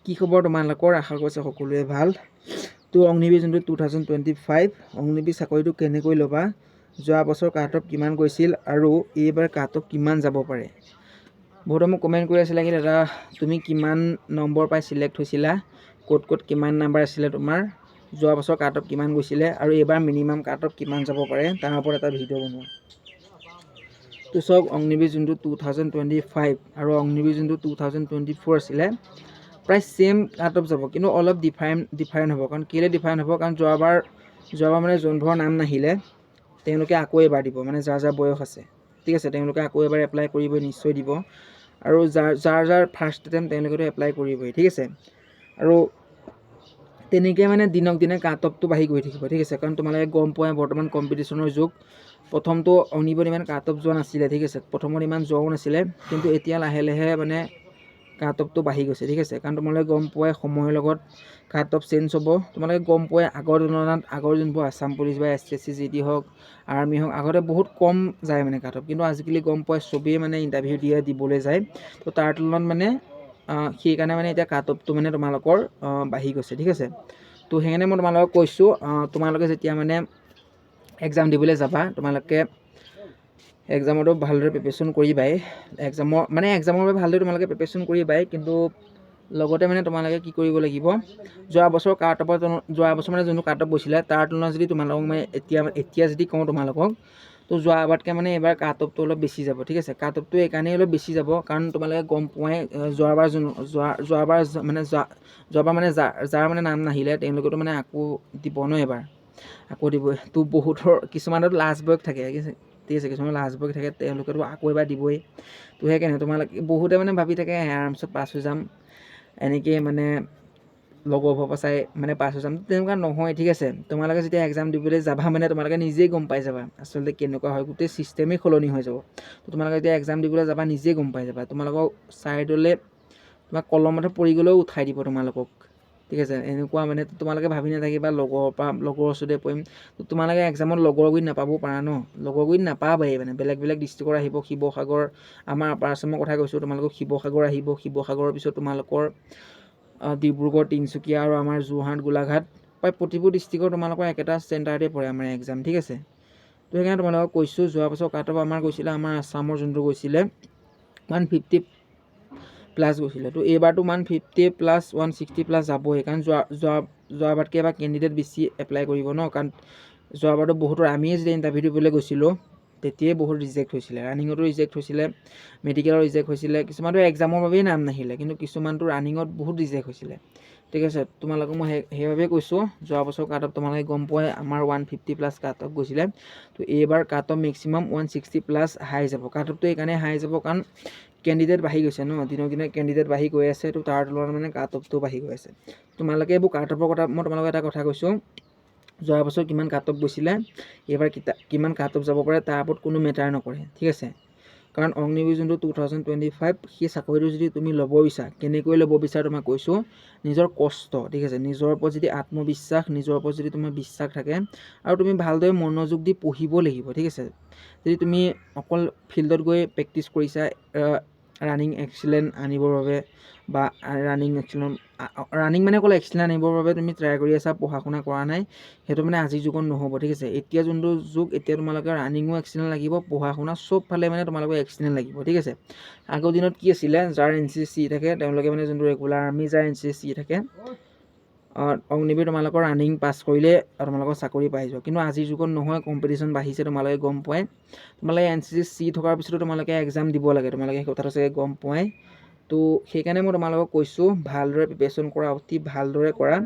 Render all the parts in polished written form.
কি খবৰ তোমালোকৰ? আশা কৰিছে সকলোৱে ভাল। তো অগ্নিবীৰ যোনটো 2025 অগ্নিবীৰ চাকৰিটো কেনেকৈ ল'বা, যোৱা বছৰ কাট অফ কিমান গৈছিল আৰু এইবাৰ কাট অফ কিমান যাব পাৰে। বহুতে মোক কমেণ্ট কৰি আছিলে কি দাদা তুমি কিমান নম্বৰ পাই চিলেক্ট হৈছিলা, ক'ত কিমান নাম্বাৰ আছিলে তোমাৰ, যোৱা বছৰ কাট অফ কিমান গৈছিলে আৰু এইবাৰ মিনিমাম কাট অফ কিমান যাব পাৰে তাৰ ওপৰত এটা ভিডিঅ' বনোৱা। তো চাওক অগ্নিবীৰ যোনটো 2025 আৰু অগ্নিবীৰ যোনটো 2024 আছিলে প্ৰায় সেম কাট অফ যাব, কিন্তু অলপ ডিফাৰেণ্ট হ'ব। কাৰণ কেলৈ ডিফাৰেণ্ট হ'ব, কাৰণ যোৱাবাৰ মানে যোনবোৰৰ নাম নাহিলে তেওঁলোকে আকৌ এবাৰ দিব, মানে যাৰ বয়স আছে ঠিক আছে তেওঁলোকে আকৌ এবাৰ এপ্লাই কৰিব, নিশ্চয় দিব। আৰু যাৰ ফাৰ্ষ্ট এটেম্প তেওঁলোকেতো এপ্লাই কৰিবই ঠিক আছে। আৰু তেনেকৈ মানে দিনক দিনে কাট অফটো বাঢ়ি গৈ থাকিব ঠিক আছে। কাৰণ তোমালোকে গম পোৱা বৰ্তমান কম্পিটিশ্যনৰ যুগ। প্ৰথমটো অগ্নিবীৰত ইমান কাট অফ যোৱা নাছিলে ঠিক আছে, প্ৰথমত ইমান যোৱাও নাছিলে, কিন্তু এতিয়া লাহে লাহে মানে কাট অফটো বাঢ়ি গৈছে ঠিক আছে। কাৰণ তোমালোকে গম পোৱাই সময়ৰ লগত কাট অফ চেঞ্জ হ'ব। তোমালোকে গম পোৱাই আগৰ তুলনাত আগৰ যোনবোৰ আছাম পুলিচ বা SSC GD হওক, আৰ্মি হওক, আগতে বহুত কম যায় মানে কাট অফ, কিন্তু আজিকালি গম পোৱাই চবেই মানে ইণ্টাৰভিউ দিবলৈ যায়। তো তাৰ তুলনাত মানে সেইকাৰণে মানে এতিয়া কাট অফটো মানে তোমালোকৰ বাঢ়ি গৈছে ঠিক আছে। তো সেইকাৰণে মই তোমালোকক কৈছোঁ, তোমালোকে যেতিয়া মানে এক্সাম দিবলৈ যাবা তোমালোকে এক্সামতো ভালদৰে প্ৰিপেৰেশ্যন কৰিবাই, এক্সামৰ বাবে ভালদৰে তোমালোকে প্ৰিপেৰেশ্যন কৰিবাই, কিন্তু লগতে মানে তোমালোকে কি কৰিব লাগিব, যোৱা বছৰ কাট অফৰ যোৱা বছৰ মানে যোনটো কাট অফ গৈছিলে তাৰ তুলনাত যদি তোমালোকক মানে এতিয়া যদি কওঁ তোমালোকক, তো যোৱাবাৰতকৈ মানে এইবাৰ কাট অফটো অলপ বেছি যাব ঠিক আছে। কাট অফটো এইকাৰণেই অলপ বেছি যাব কাৰণ তোমালোকে গম পোৱাই যোৱাবাৰ মানে যাৰ মানে নাম নাহিলে তেওঁলোকেতো মানে আকৌ দিব ন, এবাৰ আকৌ দিবই। তো বহুতৰ কিছুমানতো লাষ্ট বয়স থাকে ঠিক আছে, কিছুমান লাষ্ট বয়স থাকে তেওঁলোকেতো আকৌ এবাৰ দিবই। তো সেইকাৰণে তোমালোকে বহুতে মানে ভাবি থাকে আৰামছত পাছ হৈ যাম, এনেকৈ মানে লগৰবোৰৰ পৰা চাই মানে পাছ হৈ যাম, তেনেকুৱা নহয় ঠিক আছে। তোমালোকে যেতিয়া এক্সাম দিবলৈ যাবা মানে তোমালোকে নিজেই গম পাই যাবা আচলতে কেনেকুৱা হয়, গোটেই চিষ্টেমেই সলনি হৈ যাব। তো তোমালোকে যেতিয়া এক্সাম দিবলৈ যাবা নিজেই গম পাই যাবা। তোমালোকক ছাইডলৈ তোমাক কলমতে পৰি গ'লেও উঠাই দিব তোমালোকক ঠিক আছে। এনেকুৱা মানে তোমালোকে ভাবি নাথাকিবা লগৰ ওচৰতে পৰিম। তো তোমালোকে এক্সামত লগৰ গুৰিত নাপাবও পাৰা ন, লগৰ গুৰিত নাপাবাই মানে বেলেগ ডিষ্ট্ৰিক্টৰ আহিব। শিৱসাগৰ, আমাৰ আপাৰ আছামৰ কথা কৈছোঁ, তোমালোকক শিৱসাগৰ আহিব, শিৱসাগৰৰ পিছত তোমালোকৰ ডিব্ৰুগড়, তিনিচুকীয়া আৰু আমাৰ যোৰহাট, গোলাঘাট, প্ৰায় প্ৰতিবোৰ ডিষ্ট্ৰিক্টৰ তোমালোকৰ একেটা চেণ্টাৰতে পৰে আমাৰ এক্সাম ঠিক আছে। তো সেইকাৰণে তোমালোকক কৈছোঁ, যোৱা বছৰ কাট অফ আমাৰ গৈছিলে, আমাৰ আছামৰ যোনটো গৈছিলে 150+ গৈছিলে। তো এইবাৰটো 150+, 160+ যাবই, কাৰণ যোৱাবাৰতকৈ এবাৰ কেণ্ডিডেট বেছি এপ্লাই কৰিব ন। কাৰণ যোৱাবাৰতো বহুতৰ আমিয়ে যেতিয়া ইণ্টাৰভিউ দিবলৈ গৈছিলোঁ তেতিয়াই বহুত ৰিজেক্ট হৈছিলে, ৰানিঙতো ৰিজেক্ট হৈছিলে, মেডিকেলৰ ৰিজেক্ট হৈছিলে, কিছুমানটো এক্সামৰ বাবেই নাম নাহিলে, কিন্তু কিছুমানটো ৰানিঙত বহুত ৰিজেক্ট হৈছিলে ঠিক আছে। তোমালোকক মই সেইবাবেই কৈছোঁ, যোৱা বছৰ কাট অফ তোমালোকে গম পোৱাই আমাৰ 150+ কাট অফ গৈছিলে। তো এইবাৰ কাট অফ মেক্সিমাম 160+ হাই যাব। কাট অফটো এইকাৰণে হাই যাব কাৰণ কেণ্ডিডেট বাঢ়ি গৈছে ন, দিনক দিনে কেণ্ডিডেট বাঢ়ি গৈ আছে। তো তাৰ তুলনাত মানে কাট অফটো বাঢ়ি গৈ আছে। তোমালোকে এইবোৰ কাট অফৰ কথা মই তোমালোকক এটা কথা কৈছোঁ, যোৱা বছৰ কিমান কাট অফ গৈছিলে, এইবাৰ কিমান কাট অফ যাব পাৰে তাৰ ওপৰত কোনো মেটাৰ নকৰে ঠিক আছে। কাৰণ অগ্নিবীৰ যোনটো 2025 সেই চাকৰিটো যদি তুমি ল'ব বিচাৰা, কেনেকৈ ল'ব বিচাৰা তোমাক কৈছোঁ, নিজৰ কষ্ট ঠিক আছে, নিজৰ ওপৰত যদি আত্মবিশ্বাস, নিজৰ ওপৰত যদি তোমাৰ বিশ্বাস থাকে আৰু তুমি ভালদৰে মনোযোগ দি পঢ়িব লাগিব ঠিক আছে। যদি তুমি অকল ফিল্ডত গৈ প্ৰেক্টিছ কৰিছা ৰানিং এক্সিলেণ্ট আনিবৰ বাবে, বা ৰানিং মানে অকল এক্সিলেণ্ট আনিবৰ বাবে তুমি ট্ৰাই কৰি আছা, পঢ়া শুনা কৰা নাই, সেইটো মানে আজিৰ যুগত নহ'ব ঠিক আছে। এতিয়া যোনটো যুগ, এতিয়া তোমালোকে ৰানিঙো এক্সিলেণ্ট লাগিব, পঢ়া শুনা চব ফালে মানে তোমালোকৰ এক্সিলেণ্ট লাগিব ঠিক আছে। আগৰ দিনত কি আছিলে, যাৰ NCC থাকে তেওঁলোকে মানে যোনটো ৰেগুলাৰ আৰ্মি যাৰ NCC থাকে, অগ্নিবীৰ তোমালোকৰ ৰানিং পাছ কৰিলে তোমালোকৰ চাকৰি পাই যোৱা। কিন্তু আজিৰ যুগত নহয়, কম্পিটিশ্যন বাঢ়িছে তোমালোকে গম পোৱাই। তোমালোকে NCC থকাৰ পিছতো তোমালোকে এক্সাম দিব লাগে, তোমালোকে সেই কথাটো চাগে গম পোৱাই। তো সেইকাৰণে মই তোমালোকক কৈছোঁ, ভালদৰে প্ৰিপেৰেশ্যন কৰা, অতি ভালদৰে কৰা।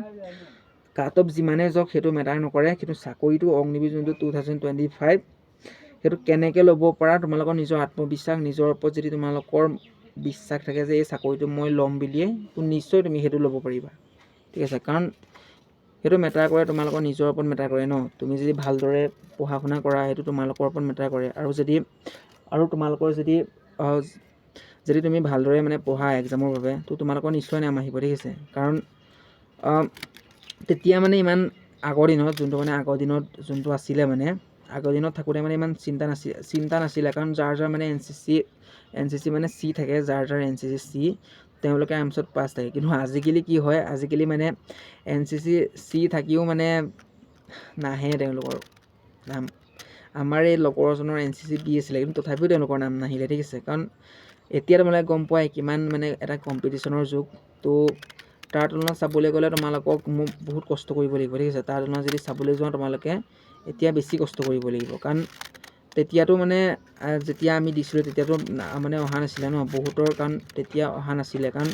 কাট অফ যিমানেই যাওক সেইটো মেটাৰ নকৰে, কিন্তু চাকৰিটো অগ্নিবীৰ যোনটো 2025 সেইটো কেনেকৈ ল'ব পৰা, তোমালোকৰ নিজৰ আত্মবিশ্বাস, নিজৰ ওপৰত যদি তোমালোকৰ বিশ্বাস থাকে যে এই চাকৰিটো মই ল'ম বুলিয়ে, তো নিশ্চয় তুমি সেইটো ল'ব পাৰিবা ঠিক আছে। কাৰণ সেইটো মেটাৰ কৰে, তোমালোকৰ নিজৰ ওপৰত মেটাৰ কৰে ন। তুমি যদি ভালদৰে পঢ়া শুনা কৰা সেইটো তোমালোকৰ ওপৰত মেটাৰ কৰে। আৰু তোমালোকৰ যদি তুমি ভালদৰে মানে পঢ়া এক্সামৰ বাবে, তো তোমালোকৰ নিশ্চয় নাম আহিব ঠিক আছে। কাৰণ তেতিয়া মানে ইমান আগৰ দিনত যোনটো আছিলে মানে, আগৰ দিনত থাকোঁতে মানে ইমান চিন্তা নাছিলে। কাৰণ যাৰ মানে NCC মানে C থাকে, যাৰ NCC C, তেওঁলোকে আৰামছত পাছ থাকে। কিন্তু আজিকালি কি হয়, আজিকালি মানে NCC থাকিও মানে নাহে তেওঁলোকৰ নাম। আমাৰ এই লগৰজনৰ NCC B আছিলে, কিন্তু তথাপিও তেওঁলোকৰ নাম নাহিলে, ঠিক আছে। কাৰণ এতিয়া তোমালোকে গম পোৱাই কিমান মানে এটা কম্পিটিশ্যনৰ যুগ। তো তাৰ তুলনাত চাবলৈ গ'লে তোমালোকক মোক বহুত কষ্ট কৰিব লাগিব, ঠিক আছে। তাৰ তুলনাত যদি চাবলৈ যোৱা তোমালোকে এতিয়া বেছি কষ্ট কৰিব লাগিব। কাৰণ তেতিয়াতো মানে যেতিয়া আমি দিছিলোঁ তেতিয়াতো মানে অহা নাছিলে ন বহুতৰ, কাৰণ তেতিয়া অহা নাছিলে। কাৰণ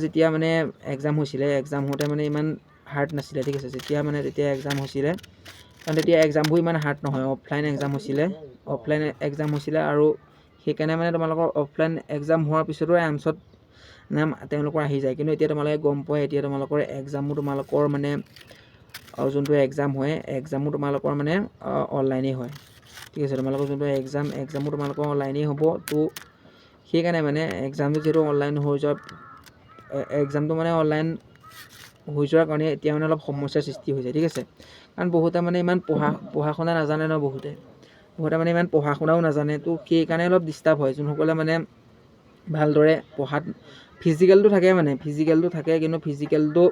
যেতিয়া মানে এক্সাম হৈছিলে, এক্সাম হওঁতে মানে ইমান হাৰ্ড নাছিলে, ঠিক আছে। তেতিয়া এক্সাম হৈছিলে, কাৰণ তেতিয়া এক্সামবোৰ ইমান হাৰ্ড নহয়, অফলাইন এক্সাম হৈছিলে আৰু সেইকাৰণে মানে তোমালোকৰ অফলাইন এক্সাম হোৱাৰ পিছতো আৰামছত নাম তেওঁলোকৰ আহি যায়। কিন্তু এতিয়া তোমালোকে গম পোৱা, এতিয়া তোমালোকৰ এক্সামো তোমালোকৰ মানে যোনটো এক্সাম হয়, এক্সামো তোমালোকৰ মানে অনলাইনেই হয়, ঠিক আছে। তোমালোকৰ যোনটো এক্সামো তোমালোকৰ অনলাইনেই হ'ব। তো সেইকাৰণে মানে এক্সামটো যিহেতু অনলাইন হৈ যোৱা, এক্সামটো মানে অনলাইন হৈ যোৱাৰ কাৰণে এতিয়া মানে অলপ সমস্যাৰ সৃষ্টি হৈ যায়, ঠিক আছে। কাৰণ বহুতে মানে ইমান পঢ়া শুনা নাজানে ন, বহুতে মানে ইমান পঢ়া শুনাও নাজানে। তো সেইকাৰণে অলপ ডিষ্টাৰ্ব হয়। যোনসকলে মানে ভালদৰে পঢ়াত ফিজিকেলটো থাকে, কিন্তু ফিজিকেলটো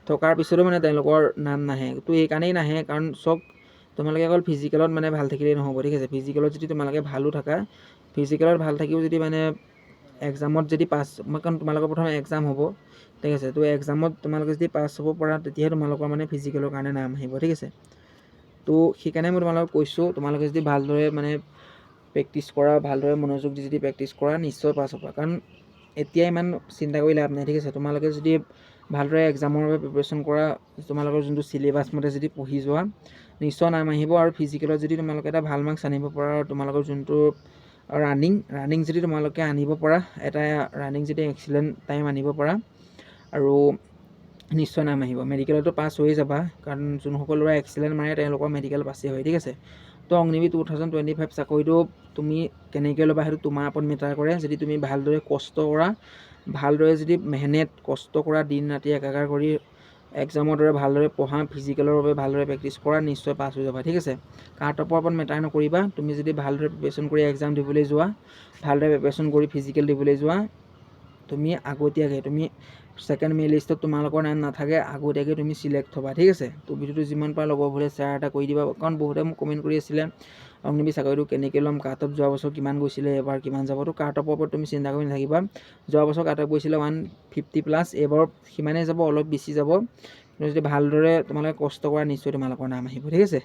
থকাৰ পিছতো মানে তেওঁলোকৰ নাম নাহে। তো এইকাৰণেই নাহে, কাৰণ তোমালোকে অকল ফিজিকেলত মানে ভাল থাকিলেই নহ'ব, ঠিক আছে। ফিজিকেলত যদি তোমালোকে ভালো থাকা, ফিজিকেলত ভাল থাকিও যদি মানে এক্সামত যদি পাছ, কাৰণ তোমালোকৰ প্ৰথমে এক্সাম হ'ব, ঠিক আছে। তো এক্সামত তোমালোকে যদি পাছ হ'ব পৰা, তেতিয়াহে তোমালোকৰ মানে ফিজিকেলৰ কাৰণে নাম আহিব, ঠিক আছে। তো সেইকাৰণে মই তোমালোকক কৈছোঁ, তোমালোকে যদি ভালদৰে মানে প্ৰেক্টিছ কৰা, ভালদৰে মনোযোগ দি যদি প্ৰেক্টিছ কৰা, নিশ্চয় পাছ হ'বা। কাৰণ এতিয়া ইমান চিন্তা কৰি লাভ নাই, ঠিক আছে। তোমালোকে যদি ভালদৰে এক্সামৰ বাবে প্ৰিপেৰেশ্যন কৰা, তোমালোকৰ যোনটো চিলেবাছ মতে যদি পঢ়ি যোৱা, নিশ্চয় নাম আহিব। আৰু ফিজিকেলত যদি তোমালোকে এটা ভাল মাৰ্কছ আনিব পৰা, তোমালোকৰ যোনটো ৰানিং যদি তোমালোকে আনিব পৰা, এটা ৰানিং যদি এক্সিলেণ্ট টাইম আনিব পৰা, আৰু নিশ্চয় নাম আহিব। মেডিকেলতো পাছ হৈ যাবা, কাৰণ যোনসকল ল'ৰা এক্সিলেণ্ট মাৰে তেওঁলোকৰ মেডিকেল পাছেই হয়, ঠিক আছে। তো অগ্নিবীৰ 2025 চাকৰিটো তুমি কেনেকৈ ল'বা সেইটো তোমাৰ ওপৰত মেটাৰ কৰে। যদি তুমি ভালদৰে কষ্ট কৰা, ভালদৰে যদি কষ্ট কৰা, দিন ৰাতি একাকাৰ কৰি এক্সামৰ দৰে ভালদৰে পঢ়া, ফিজিকেলৰ বাবে ভালদৰে প্ৰেক্টিছ কৰা, নিশ্চয় পাছ হৈ যাবা, ঠিক আছে। কাট অফৰ ওপৰত মেটাৰ নকৰিবা। তুমি যদি ভালদৰে প্ৰিপেৰেশ্যন কৰি এক্সাম দিবলৈ যোৱা, ভালদৰে প্ৰিপেৰেশ্যন কৰি ফিজিকেল দিবলৈ যোৱা, তুমি আগতীয়াকৈ ছেকেণ্ড মেৰিট লিষ্টত তোমালোকৰ নাম নাথাকে, আগতীয়াকৈ তুমি চিলেক্ট হ'বা, ঠিক আছে। তো ভিডিঅ'টো যিমান পাৰা লগৰবোৰে শ্বেয়াৰ এটা কৰি দিবা, কাৰণ বহুতে মোক কমেণ্ট কৰি আছিলে অগ্নিবীৰ চাকৰিটো কেনেকৈ ল'ম, কাট অফ যোৱা বছৰ কিমান গৈছিলে, এবাৰ কিমান যাব। তো কাট অফৰ ওপৰত তুমি চিন্তা কৰি নাথাকিবা। যোৱা বছৰ কাট অফ গৈছিলে 150+, এইবাৰ সিমানেই যাব, অলপ বেছি যাব। কিন্তু যদি ভালদৰে তোমালোকে কষ্ট কৰা, নিশ্চয় তোমালোকৰ নাম আহিব, ঠিক আছে।